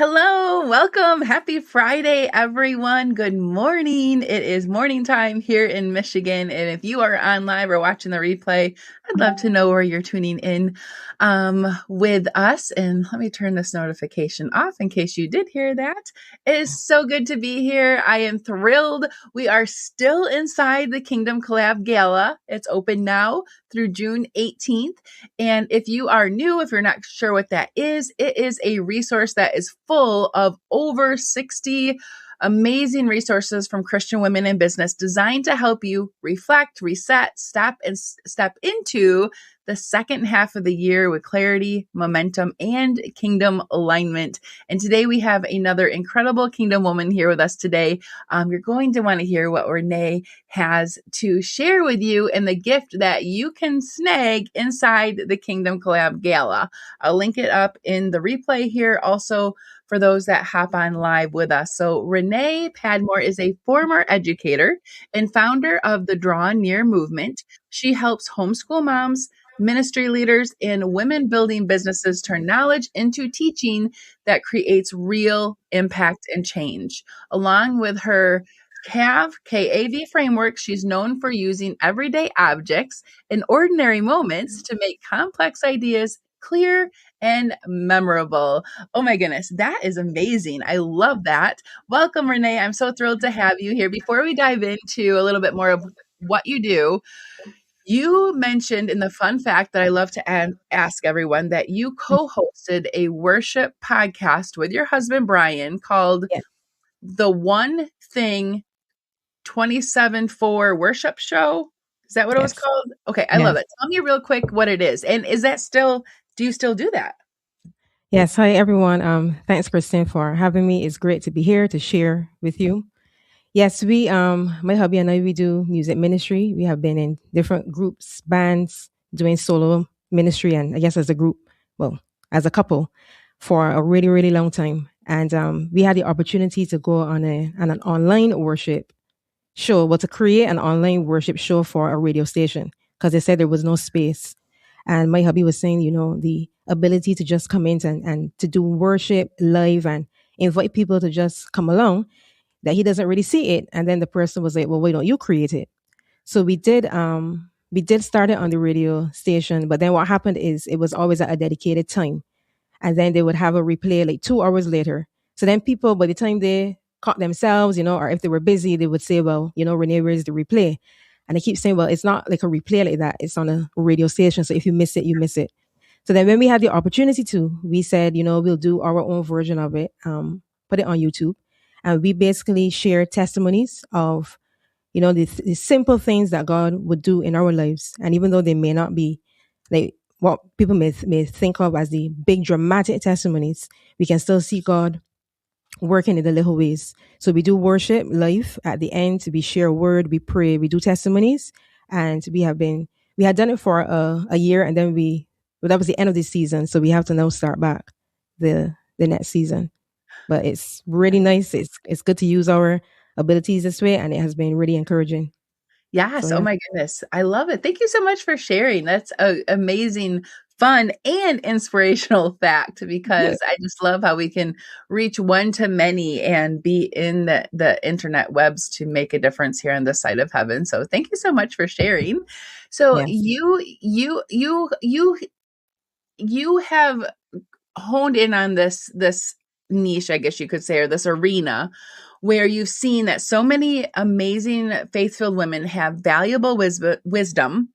Hello, welcome. Happy Friday, everyone. Good morning. It is morning time here in Michigan. And if you are on live or watching the replay, I'd love to know where you're tuning in with us. And let me turn this notification off in case you did hear that. It is so good to be here. I am thrilled. We are still inside the Kingdom Collab Gala. It's open now through June 18th. And if you are new, if you're not sure what that is, it is a resource that is full of over 60 amazing resources from Christian women in business designed to help you reflect, reset, step into the second half of the year with clarity, momentum, and kingdom alignment. And today we have another incredible kingdom woman here with us today. You're going to want to hear what Renee has to share with you and the gift that you can snag inside the Kingdom Collab Gala. I'll link it up in the replay here also for those that hop on live with us. So Renee Padmore is a former educator and founder of the Draw Near movement. She helps homeschool moms, ministry leaders, and women building businesses turn knowledge into teaching that creates real impact and change. Along with her KAV framework, she's known for using everyday objects and ordinary moments to make complex ideas clear and memorable. Oh my goodness, that is amazing. I love that. Welcome, Renee. I'm so thrilled to have you here. Before we dive into a little bit more of what you do, you mentioned in the fun fact that I love to ask everyone that you co-hosted a worship podcast with your husband, Brian, called Yeah. The One Thing 27-4 Worship Show. Is that what it was called? Okay, I love it. Tell me real quick what it is. And is that still, do you still do that? Yes. Hi, everyone. Thanks, Kristen, for having me. It's great to be here to share with you. Yes, my hubby and I, we do music ministry. We have been in different groups, bands, doing solo ministry, and I guess as a group, well, as a couple, for a really, really long time. And we had the opportunity to go on an online worship show, to create an online worship show for a radio station because they said there was no space. And my hubby was saying, the ability to just come in and to do worship live and invite people to just come along, that he doesn't really see it. And then the person was like, well, why don't you create it? So we did start it on the radio station. But then what happened is it was always at a dedicated time. And then they would have a replay like 2 hours later. So then people, by the time they caught themselves, or if they were busy, they would say, well, Renee, where's the replay? And I keep saying, well, it's not like a replay like that. It's on a radio station. So if you miss it, you miss it. So then when we had the opportunity to, we said, we'll do our own version of it, put it on YouTube. And we basically share testimonies of, the simple things that God would do in our lives. And even though they may not be like what people may think of as the big dramatic testimonies, we can still see God working in the little ways. So we do worship live at the end. We share a word, we pray, we do testimonies. And we had done it for a year, and then that was the end of the season. So we have to now start back the next season. But it's really nice. It's good to use our abilities this way, and it has been really encouraging. Yes. So, yeah. Oh my goodness. I love it. Thank you so much for sharing. That's an amazing, fun, and inspirational fact, because I just love how we can reach one to many and be in the internet webs to make a difference here on this side of heaven. So thank you so much for sharing. So you have honed in on this niche, I guess you could say, or this arena where you've seen that so many amazing faith-filled women have valuable wisdom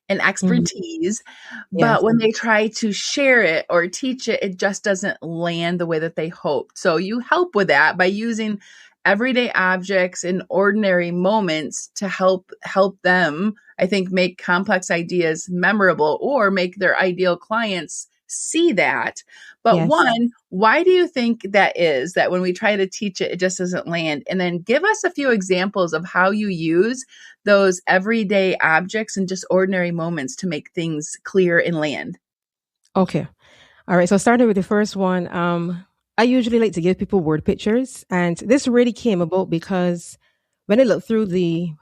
and expertise, but when they try to share it or teach it, it just doesn't land the way that they hoped. So you help with that by using everyday objects in ordinary moments to help them, I think, make complex ideas memorable or make their ideal clients see that. But one, why do you think that is, that when we try to teach it, it just doesn't land? And then give us a few examples of how you use those everyday objects and just ordinary moments to make things clear and land. Okay. All right. So starting with the first one, I usually like to give people word pictures. And this really came about because when I look through the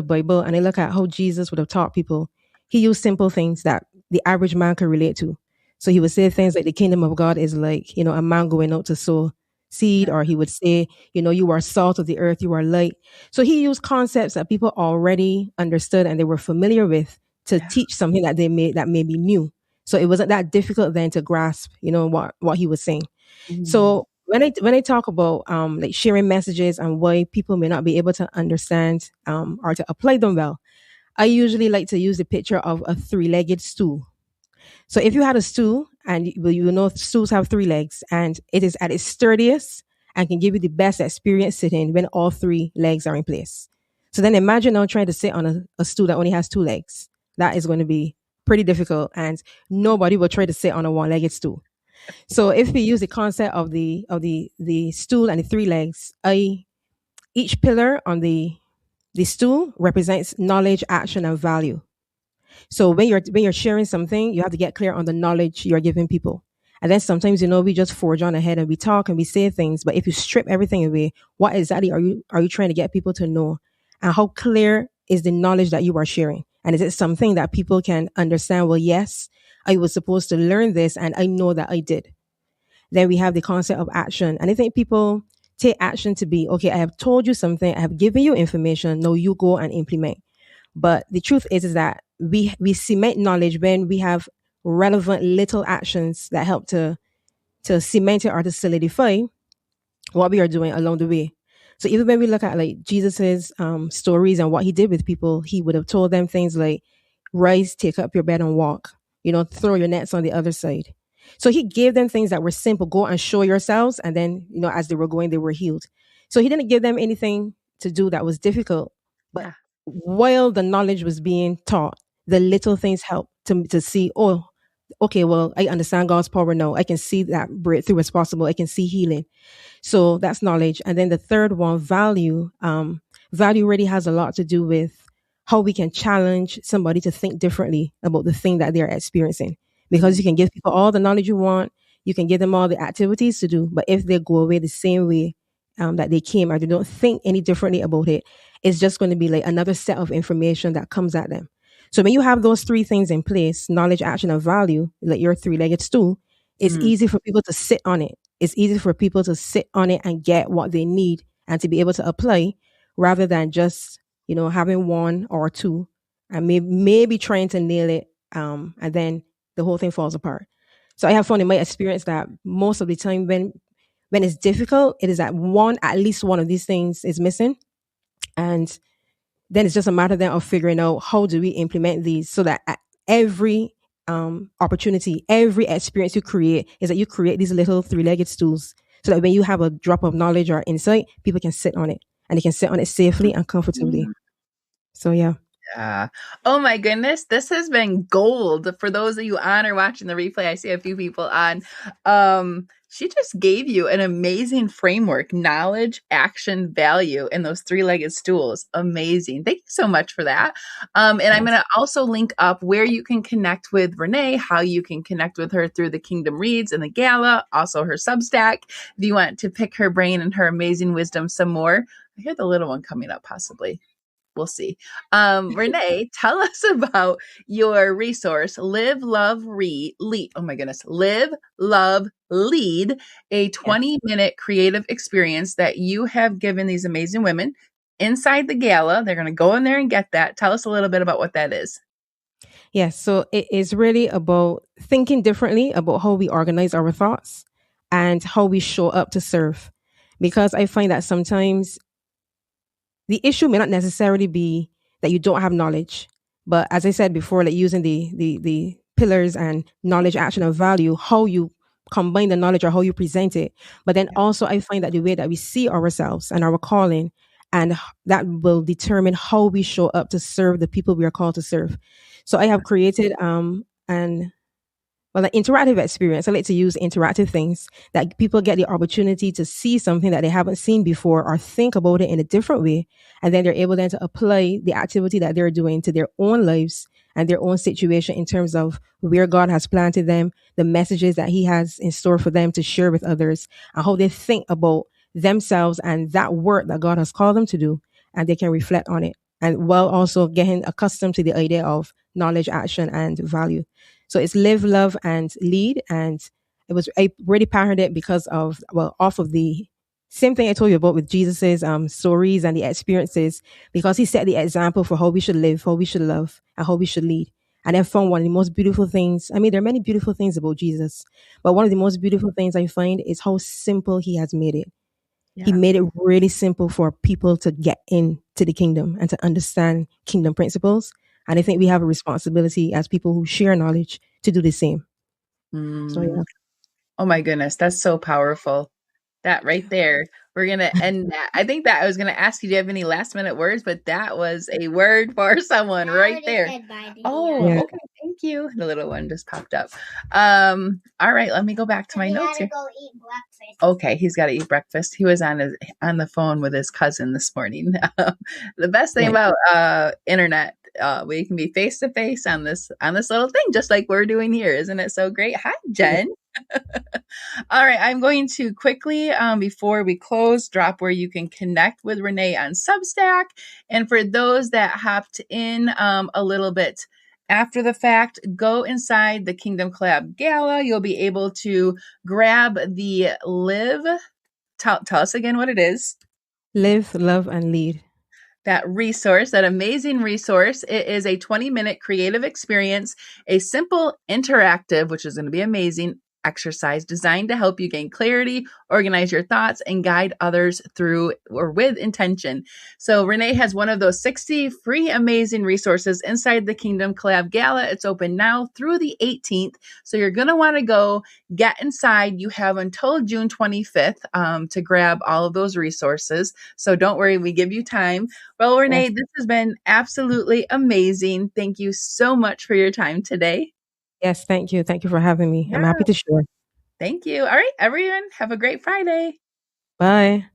Bible and I look at how Jesus would have taught people, he used simple things that the average man could relate to. So he would say things like the kingdom of God is like, a man going out to sow seed, Yeah. or he would say, you are salt of the earth, you are light. So he used concepts that people already understood and they were familiar with to Yeah. teach something that may be new. So it wasn't that difficult then to grasp, what he was saying. Mm. So when I talk about like sharing messages and why people may not be able to understand or to apply them well, I usually like to use the picture of a three-legged stool. So if you had a stool, and you know stools have three legs, and it is at its sturdiest and can give you the best experience sitting when all three legs are in place. So then imagine now trying to sit on a stool that only has two legs. That is going to be pretty difficult, and nobody will try to sit on a one-legged stool. So if we use the concept of the stool and the three legs, each pillar on the stool represents knowledge, action, and value. So when you're sharing something, you have to get clear on the knowledge you're giving people. And then sometimes, we just forge on ahead and we talk and we say things. But if you strip everything away, what exactly are you trying to get people to know? And how clear is the knowledge that you are sharing? And is it something that people can understand? Well, yes, I was supposed to learn this and I know that I did. Then we have the concept of action. And I think people take action to be, okay, I have told you something, I have given you information, now you go and implement. But the truth is that we cement knowledge when we have relevant little actions that help to cement it or to solidify what we are doing along the way. So even when we look at like Jesus's stories and what he did with people, he would have told them things like, "Rise, take up your bed and walk." Throw your nets on the other side. So he gave them things that were simple. Go and show yourselves, and then as they were going, they were healed. So he didn't give them anything to do that was difficult. But Yeah. while the knowledge was being taught, the little things helped to see. Oh, okay. Well, I understand God's power now. I can see that breakthrough is possible. I can see healing. So that's knowledge. And then the third one, value. Value really has a lot to do with how we can challenge somebody to think differently about the thing that they're experiencing. Because Mm. you can give people all the knowledge you want, you can give them all the activities to do, but if they go away the same way that they came, or they don't think any differently about it, it's just going to be like another set of information that comes at them. So when you have those three things in place, knowledge, action, and value, like your three-legged stool, it's Mm. easy for people to sit on it. It's easy for people to sit on it and get what they need and to be able to apply, rather than just, having one or two and maybe trying to nail it. And then the whole thing falls apart. So I have found in my experience that most of the time when it's difficult, it is that at least one of these things is missing. And then it's just a matter then of figuring out how do we implement these so that at every opportunity, every experience you create is that you create these little three-legged stools so that when you have a drop of knowledge or insight, people can sit on it and they can sit on it safely and comfortably. So yeah. Yeah. Oh my goodness. This has been gold. For those of you on or watching the replay, I see a few people on. She just gave you an amazing framework, knowledge, action, value in those three-legged stools. Amazing. Thank you so much for that. And I'm Yes. going to also link up where you can connect with Renee, how you can connect with her through the Kingdom Reads and the Gala, also her Substack. If you want to pick her brain and her amazing wisdom some more, I hear the little one coming up possibly. We'll see. Renee, tell us about your resource, Live, Love, Lead. Oh my goodness. Live, Love, Lead, a Yes. 20-minute creative experience that you have given these amazing women inside the gala. They're going to go in there and get that. Tell us a little bit about what that is. Yes. So it is really about thinking differently about how we organize our thoughts and how we show up to serve. Because I find that sometimes the issue may not necessarily be that you don't have knowledge, but as I said before, like using the pillars and knowledge, action, and value, how you combine the knowledge or how you present it. But then also, I find that the way that we see ourselves and our calling, and that will determine how we show up to serve the people we are called to serve. So I have created an an interactive experience. I like to use interactive things that people get the opportunity to see something that they haven't seen before or think about it in a different way. And then they're able then to apply the activity that they're doing to their own lives and their own situation in terms of where God has planted them, the messages that He has in store for them to share with others, and how they think about themselves and that work that God has called them to do. And they can reflect on it. And while also getting accustomed to the idea of knowledge, action, and value. So it's live, love, and lead. And I really pioneered it because of, well, off of the same thing I told you about with Jesus's stories and the experiences, because he set the example for how we should live, how we should love, and how we should lead. And I found one of the most beautiful things. I mean, there are many beautiful things about Jesus, but one of the most beautiful things I find is how simple he has made it. He Yeah. made it really simple for people to get into the kingdom and to understand kingdom principles. And I think we have a responsibility as people who share knowledge to do the same. So Mm. yeah. Oh my goodness, that's so powerful. That right there. We're gonna end that. I think that I was gonna ask you, do you have any last minute words? But that was a word for someone right there. Oh, Yeah. okay. Thank you. The little one just popped up. All right, let me go back to my notes here. Go eat breakfast. Okay, he's got to eat breakfast. He was on the phone with his cousin this morning. The best thing Right. about internet, we can be face to face on this little thing, just like we're doing here. Isn't it so great? Hi, Jen. All right, I'm going to quickly, before we close, drop where you can connect with Renee on Substack. And for those that hopped in a little bit after the fact, go inside the Kingdom Collab Gala. You'll be able to grab the Live. Tell us again what it is. Live, love, and lead. That resource, that amazing resource. It is a 20-minute creative experience, a simple interactive, which is going to be amazing, exercise designed to help you gain clarity, organize your thoughts, and guide others through or with intention. So Renee has one of those 60 free amazing resources inside the Kingdom Collab Gala. It's open now through the 18th. So you're going to want to go get inside. You have until June 25th to grab all of those resources. So don't worry, we give you time. Well, Renee, Yes. this has been absolutely amazing. Thank you so much for your time today. Yes. Thank you. Thank you for having me. I'm Yeah, happy to share. thank you. All right, everyone, have a great Friday. Bye.